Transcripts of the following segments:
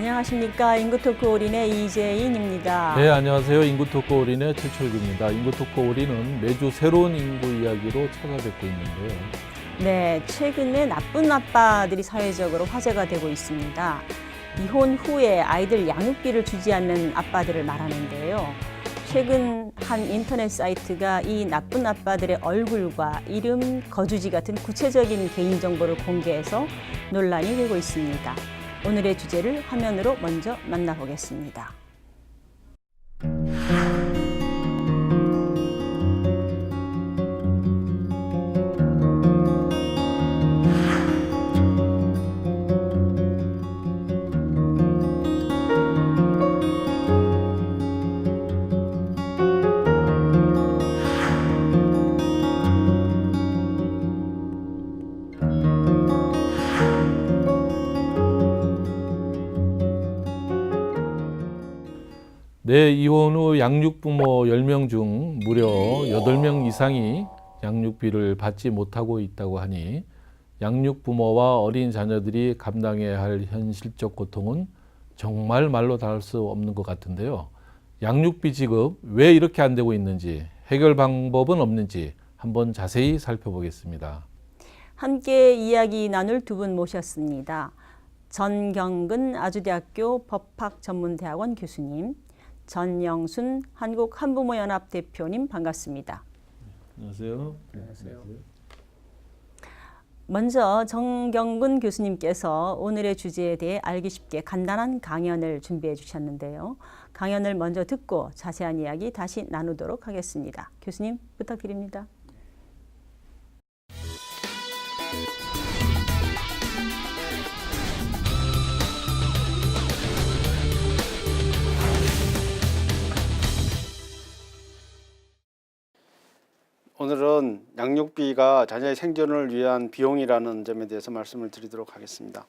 안녕하십니까. 인구토크 올인의 이재인입니다. 네, 안녕하세요. 인구토크 올인의 최철규입니다. 인구토크 올인은 매주 새로운 인구 이야기로 찾아뵙고 있는데요. 네, 최근에 나쁜 아빠들이 사회적으로 화제가 되고 있습니다. 이혼 후에 아이들 양육비를 주지 않는 아빠들을 말하는데요. 최근 한 인터넷 사이트가 이 나쁜 아빠들의 얼굴과 이름, 거주지 같은 구체적인 개인정보를 공개해서 논란이 되고 있습니다. 오늘의 주제를 화면으로 먼저 만나보겠습니다. 네, 이혼 후 양육부모 10명 중 무려 8명 이상이 양육비를 받지 못하고 있다고 하니 양육부모와 어린 자녀들이 감당해야 할 현실적 고통은 정말 말로 다 할 수 없는 것 같은데요. 양육비 지급 왜 이렇게 안 되고 있는지, 해결 방법은 없는지 한번 자세히 살펴보겠습니다. 함께 이야기 나눌 두 분 모셨습니다. 전경근 아주대학교 법학전문대학원 교수님, 전영순 한국한부모연합 대표님 반갑습니다. 안녕하세요. 안녕하세요. 먼저 정경근 교수님께서 오늘의 주제에 대해 알기 쉽게 간단한 강연을 준비해 주셨는데요. 강연을 먼저 듣고 자세한 이야기 다시 나누도록 하겠습니다. 교수님 부탁드립니다. 오늘은 양육비가 자녀의 생존을 위한 비용이라는 점에 대해서 말씀을 드리도록 하겠습니다.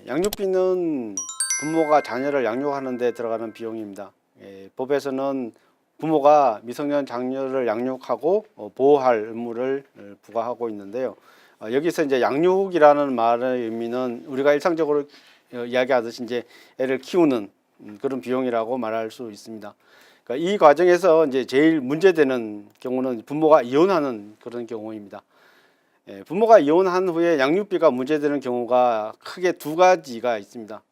양육비는 부모가 자녀를 양육하는 데 들어가는 비용입니다. 법에서는 부모가 미성년 장녀를 양육하고 보호할 의무를 부과하고 있는데요. 여기서 이제 양육이라는 말의 의미는 우리가 일상적으로 이야기하듯이 이제 애를 키우는 그런 비용이라고 말할 수 있습니다. 그러니까 이 과정에서 이제 제일 문제되는 경우는 부모가 이혼하는 그런 경우입니다. 부모가 이혼한 후에 양육비가 문제되는 경우가 크게 두 가지가 있습니다.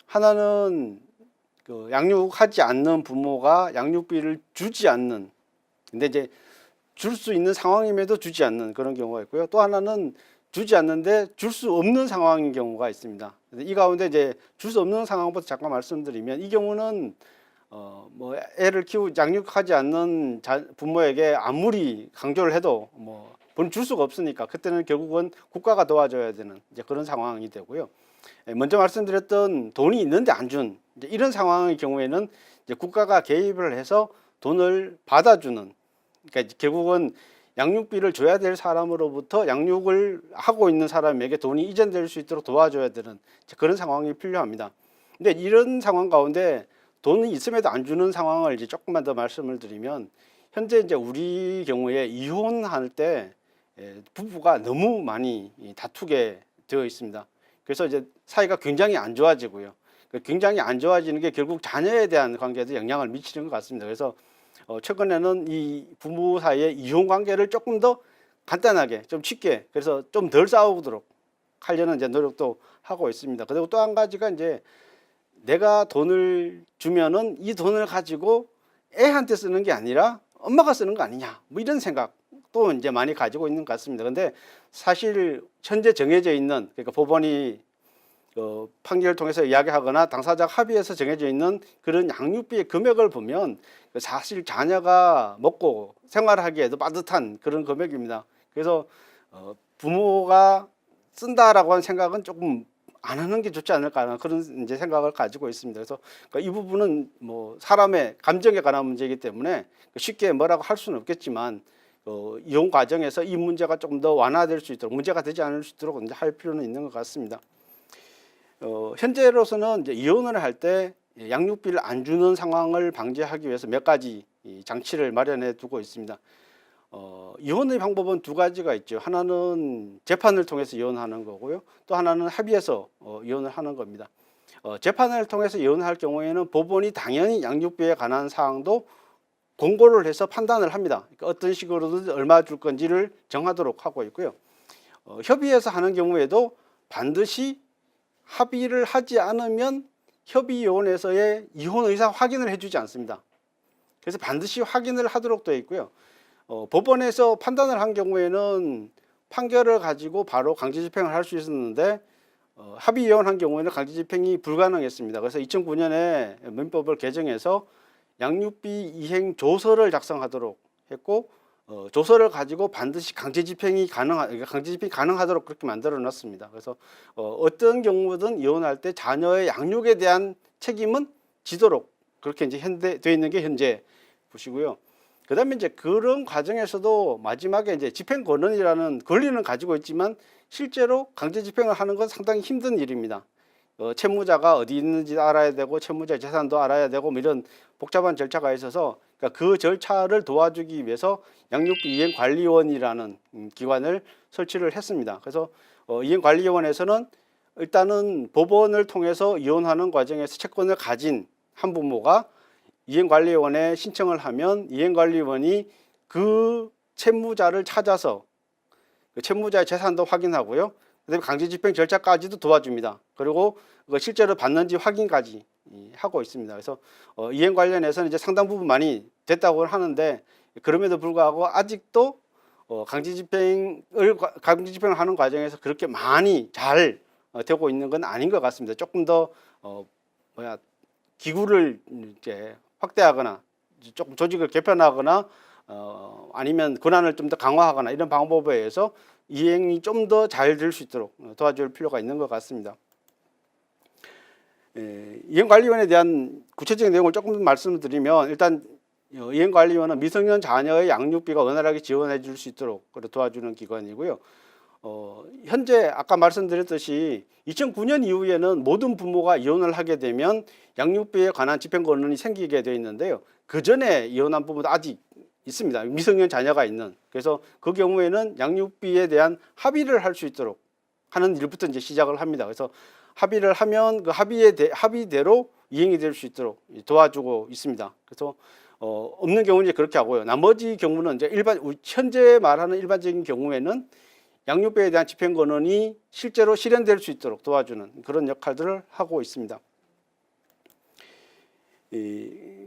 하나는 양육하지 않는 부모가 양육비를 주지 않는, 근데 이제 줄 수 있는 상황임에도 주지 않는 그런 경우가 있고요. 또 하나는 주지 않는데 줄 수 없는 상황인 경우가 있습니다. 이 가운데 이제 줄 수 없는 상황부터 잠깐 말씀드리면, 이 경우는 애를 양육하지 않는 부모에게 아무리 강조를 해도 돈 줄 수가 없으니까 그때는 결국은 국가가 도와줘야 되는 이제 그런 상황이 되고요. 먼저 말씀드렸던 돈이 있는데 안 준 이런 상황의 경우에는 이제 국가가 개입을 해서 돈을 받아주는, 그러니까 결국은 양육비를 줘야 될 사람으로부터 양육을 하고 있는 사람에게 돈이 이전될 수 있도록 도와줘야 되는 그런 상황이 필요합니다. 근데 이런 상황 가운데 돈이 있음에도 안 주는 상황을 이제 조금만 더 말씀을 드리면, 현재 이제 우리 경우에 이혼할 때 부부가 너무 많이 다투게 되어 있습니다. 그래서 이제 사이가 굉장히 안 좋아지고요. 굉장히 안 좋아지는 게 결국 자녀에 대한 관계에도 영향을 미치는 것 같습니다. 그래서 최근에는 이 부부 사이의 이혼 관계를 조금 더 간단하게, 좀 쉽게, 그래서 좀 덜 싸우도록 하려는 이제 노력도 하고 있습니다. 그리고 또 한 가지가 이제 내가 돈을 주면은 이 돈을 가지고 애한테 쓰는 게 아니라 엄마가 쓰는 거 아니냐, 이런 생각도 이제 많이 가지고 있는 것 같습니다. 근데 사실 현재 정해져 있는, 그러니까 법원이 판결을 통해서 이야기하거나 당사자 합의해서 정해져 있는 그런 양육비의 금액을 보면 사실 자녀가 먹고 생활하기에도 빠듯한 그런 금액입니다. 그래서 부모가 쓴다라고 하는 생각은 조금 안 하는 게 좋지 않을까 하는 그런 이제 생각을 가지고 있습니다. 그래서 이 부분은 사람의 감정에 관한 문제이기 때문에 쉽게 뭐라고 할 수는 없겠지만 이혼 과정에서 이 문제가 조금 더 완화될 수 있도록, 문제가 되지 않을 수 있도록 이제 할 필요는 있는 것 같습니다. 현재로서는 이제 이혼을 할 때 양육비를 안 주는 상황을 방지하기 위해서 몇 가지 장치를 마련해 두고 있습니다. 이혼의 방법은 두 가지가 있죠. 하나는 재판을 통해서 이혼하는 거고요. 또 하나는 합의해서 이혼을 하는 겁니다. 재판을 통해서 이혼할 경우에는 법원이 당연히 양육비에 관한 사항도 공고를 해서 판단을 합니다. 그러니까 어떤 식으로든 얼마 줄 건지를 정하도록 하고 있고요. 협의해서 하는 경우에도 반드시 합의를 하지 않으면 협의위원회에서의 이혼 의사 확인을 해주지 않습니다. 그래서 반드시 확인을 하도록 되어 있고요. 법원에서 판단을 한 경우에는 판결을 가지고 바로 강제 집행을 할 수 있었는데 합의이혼한 경우에는 강제 집행이 불가능했습니다. 그래서 2009년에 민법을 개정해서 양육비 이행 조서를 작성하도록 했고 조서를 가지고 반드시 강제 집행이 가능하도록 그렇게 만들어 놨습니다. 그래서 어떤 경우든 이혼할 때 자녀의 양육에 대한 책임은 지도록 그렇게 이제 되어 있는 게 현재 보시고요. 그다음에 이제 그런 과정에서도 마지막에 이제 집행 권한이라는 권리는 가지고 있지만 실제로 강제 집행을 하는 건 상당히 힘든 일입니다. 채무자가 어디 있는지 알아야 되고 채무자 재산도 알아야 되고 뭐 이런 복잡한 절차가 있어서 그러니까 그 절차를 도와주기 위해서 양육비 이행관리원이라는 기관을 설치를 했습니다. 그래서 이행관리원에서는 일단은 법원을 통해서 이혼하는 과정에서 채권을 가진 한부모가 이행관리원에 신청을 하면 이행관리원이 그 채무자를 찾아서 그 채무자의 재산도 확인하고요. 그다음에 강제 집행 절차까지도 도와줍니다. 그리고 실제로 받는지 확인까지 하고 있습니다. 그래서 이행 관련해서는 이제 상당 부분 많이 됐다고 하는데 그럼에도 불구하고 아직도 강제 집행을 하는 과정에서 그렇게 많이 잘 되고 있는 건 아닌 것 같습니다. 조금 더 기구를 이제 확대하거나 조금 조직을 개편하거나 아니면 권한을 좀 더 강화하거나 이런 방법에 의해서 이행이 좀 더 잘 될 수 있도록 도와줄 필요가 있는 것 같습니다. 이행관리원에 대한 구체적인 내용을 조금 더 말씀드리면 일단 이행관리원은 미성년 자녀의 양육비가 원활하게 지원해 줄 수 있도록 도와주는 기관이고요. 현재 아까 말씀드렸듯이 2009년 이후에는 모든 부모가 이혼을 하게 되면 양육비에 관한 집행권한이 생기게 되어 있는데요. 그 전에 이혼한 부모도 아직 있습니다. 미성년 자녀가 있는. 그래서 그 경우에는 양육비에 대한 합의를 할 수 있도록 하는 일부터 이제 시작을 합니다. 그래서 합의를 하면 그 합의대로 이행이 될 수 있도록 도와주고 있습니다. 그래서 없는 경우는 이제 그렇게 하고요. 나머지 경우는 이제 현재 말하는 일반적인 경우에는 양육비에 대한 집행 권한이 실제로 실현될 수 있도록 도와주는 그런 역할들을 하고 있습니다.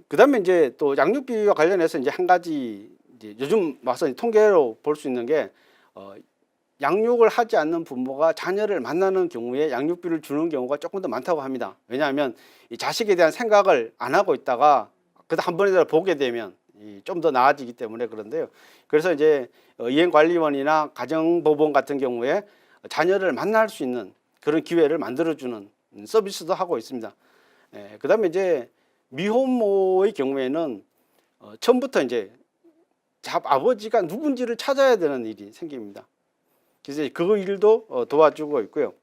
그다음에 이제 또 양육비와 관련해서 이제 한 가지 이제 요즘 와서 통계로 볼 수 있는 게 양육을 하지 않는 부모가 자녀를 만나는 경우에 양육비를 주는 경우가 조금 더 많다고 합니다. 왜냐하면 이 자식에 대한 생각을 안 하고 있다가 그다 한 번이라도 보게 되면 좀 더 나아지기 때문에 그런데요. 그래서 이제 이행관리원이나 가정법원 같은 경우에 자녀를 만날 수 있는 그런 기회를 만들어주는 서비스도 하고 있습니다. 그다음에 이제 미혼모의 경우에는 처음부터 이제 아버지가 누군지를 찾아야 되는 일이 생깁니다. 그래서 그 일도 도와주고 있고요.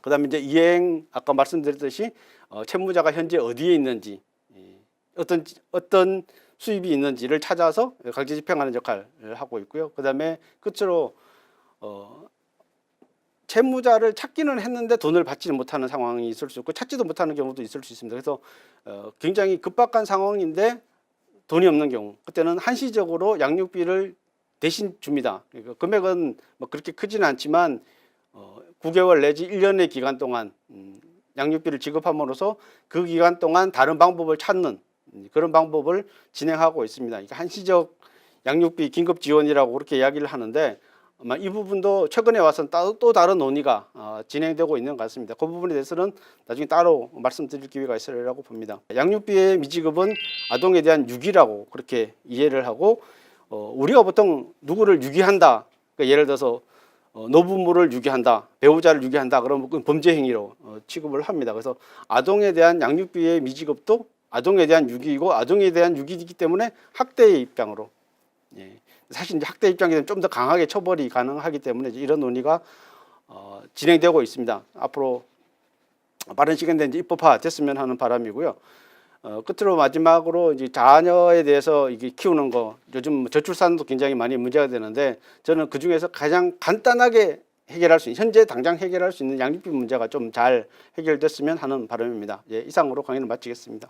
그다음에 이제 이행 아까 말씀드렸듯이 채무자가 현재 어디에 있는지 어떤 수입이 있는지를 찾아서 강제 집행하는 역할을 하고 있고요. 그다음에 끝으로 채무자를 찾기는 했는데 돈을 받지는 못하는 상황이 있을 수 있고 찾지도 못하는 경우도 있을 수 있습니다. 그래서 굉장히 급박한 상황인데 돈이 없는 경우 그때는 한시적으로 양육비를 대신 줍니다. 그러니까 금액은 뭐 그렇게 크지는 않지만 9개월 내지 1년의 기간 동안 양육비를 지급함으로써 그 기간 동안 다른 방법을 찾는 그런 방법을 진행하고 있습니다. 그러니까 한시적 양육비 긴급 지원이라고 그렇게 이야기를 하는데 아마 이 부분도 최근에 와서는 또 다른 논의가 진행되고 있는 것 같습니다. 그 부분에 대해서는 나중에 따로 말씀드릴 기회가 있으리라고 봅니다. 양육비의 미지급은 아동에 대한 유기라고 그렇게 이해를 하고 우리가 보통 누구를 유기한다. 그러니까 예를 들어서 노부모를 유기한다, 배우자를 유기한다. 그러면 범죄 행위로 취급을 합니다. 그래서 아동에 대한 양육비의 미지급도 아동에 대한 유기이고 아동에 대한 유기이기 때문에 학대의 입장으로 사실 이제 학대 입장에서는 좀 더 강하게 처벌이 가능하기 때문에 이런 논의가 진행되고 있습니다. 앞으로 빠른 시간 내에 입법화 됐으면 하는 바람이고요. 끝으로 마지막으로 이제 자녀에 대해서 이게 키우는 거 요즘 저출산도 굉장히 많이 문제가 되는데 저는 그 중에서 가장 간단하게 해결할 수 현재 당장 해결할 수 있는 양육비 문제가 좀 잘 해결됐으면 하는 바람입니다. 예, 이상으로 강의를 마치겠습니다.